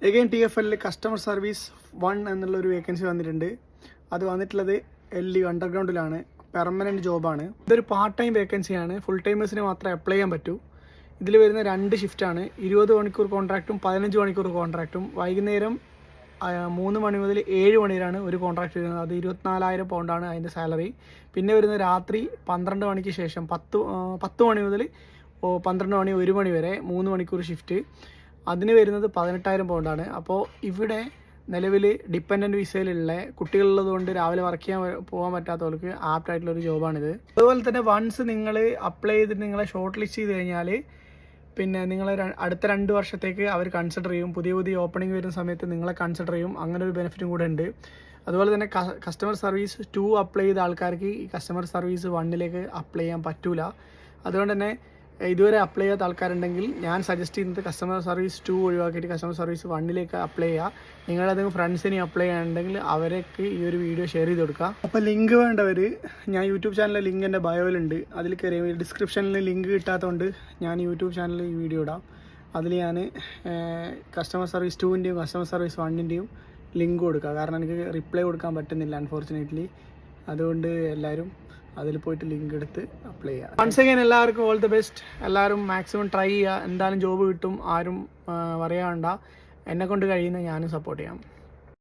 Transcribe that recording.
Again TFL customer service 1 എന്നുള്ളൊരു vacancy വന്നിട്ടുണ്ട്. അത് വന്നിട്ടുള്ളത് LU അണ്ടർഗ്രൗണ്ടിലാണ്. പെർമനൻറ്റ് ജോബാണ്. ഇതൊരു പാർട്ട് ടൈം വേക്കൻസിയാണ്. ഫുൾ ടൈമേഴ്സിന് മാത്രമേ അപ്ലൈ ചെയ്യാൻ പറ്റൂ. ഇതിൽ വരുന്ന 2 ഷിഫ്റ്റാണ്. 20 മണിക്കൂർ കോൺട്രാക്റ്റും 15 മണിക്കൂർ കോൺട്രാക്റ്റും. വൈകുന്നേരം 3 മണി മുതൽ 7 മണി വരെയാണ് ഒരു കോൺട്രാക്റ്റ് വരുന്നത്. അത് 24,000 പൗണ്ടാണ് അതിൻ്റെ സാലറി. പിന്നെ വരുന്നത് രാത്രി 12 മണിക്ക് ശേഷം 10 മണി മുതൽ 12 മണി 1 മണി വരെ 3 മണിക്കൂർ ഷിഫ്റ്റ്. അതിന് വരുന്നത് 18,000 പൗണ്ടാണ്. അപ്പോൾ ഇവിടെ നിലവിൽ ഡിപ്പെൻഡൻറ്റ് വിസയിലുള്ള കുട്ടികളുള്ളത് കൊണ്ട് രാവിലെ വർക്ക് ചെയ്യാൻ പോകാൻ പറ്റാത്തവർക്ക് ആപ്റ്റായിട്ടുള്ളൊരു ജോബാണിത്. അതുപോലെ തന്നെ വൺസ് നിങ്ങൾ അപ്ലൈ ചെയ്തിട്ട് നിങ്ങളെ ഷോർട്ട് ലിസ്റ്റ് ചെയ്ത് കഴിഞ്ഞാൽ പിന്നെ നിങ്ങൾ അടുത്ത 2 വർഷത്തേക്ക് അവർ കൺസിഡർ ചെയ്യും. പുതിയ ഓപ്പണിംഗ് വരുന്ന സമയത്ത് നിങ്ങളെ കൺസിഡർ ചെയ്യും. അങ്ങനെ ഒരു ബെനിഫിറ്റും കൂടെ ഉണ്ട്. അതുപോലെ തന്നെ കസ്റ്റമർ സർവീസ് 2 അപ്ലൈ ചെയ്ത ആൾക്കാർക്ക് ഈ കസ്റ്റമർ സർവീസ് 1 അപ്ലൈ ചെയ്യാൻ പറ്റൂല. അതുകൊണ്ട് തന്നെ ഇതുവരെ അപ്ലൈ ചെയ്യാത്ത ആൾക്കാരുണ്ടെങ്കിൽ ഞാൻ സജസ്റ്റ് ചെയ്യുന്നത് കസ്റ്റമർ സർവീസ് 2 ഒഴിവാക്കിയിട്ട് കസ്റ്റമർ സർവീസ് 1 അപ്ലൈ ചെയ്യുക. നിങ്ങളേതെങ്കിലും ഫ്രണ്ട്സിന് അപ്ലൈ ചെയ്യാനുണ്ടെങ്കിൽ അവർക്ക് ഈ ഒരു വീഡിയോ ഷെയർ ചെയ്ത് കൊടുക്കുക. അപ്പോൾ ലിങ്ക് വേണ്ടവർ ഞാൻ യൂട്യൂബ് ചാനലിലെ ലിങ്ക് എൻ്റെ ബയോയിലുണ്ട്. അതിൽ കയറി ഡിസ്ക്രിപ്ഷനിൽ ലിങ്ക് കിട്ടാത്തതുകൊണ്ട് ഞാൻ യൂട്യൂബ് ചാനലിൽ ഈ വീഡിയോ ഇടാം. അതിൽ ഞാൻ കസ്റ്റമർ സർവീസ് 2ൻ്റെയും കസ്റ്റമർ സർവീസ് 1ൻ്റെയും ലിങ്ക് കൊടുക്കുക. കാരണം എനിക്ക് റിപ്ലൈ കൊടുക്കാൻ പറ്റുന്നില്ല അൺഫോർച്ചുനേറ്റ്ലി. അതുകൊണ്ട് എല്ലാവരും അതിൽ പോയിട്ട് ലിങ്ക് എടുത്ത് അപ്ലൈ ചെയ്യുക. വൺസ് അഗൈൻ എല്ലാവർക്കും ഓൾ ദി ബെസ്റ്റ്. എല്ലാവരും മാക്സിമം ട്രൈ ചെയ്യുക. എന്തായാലും ജോബ് കിട്ടും. ആരും പറയാണ്ട. എന്നെക്കൊണ്ട് കഴിയുന്ന ഞാനും സപ്പോർട്ട് ചെയ്യാം.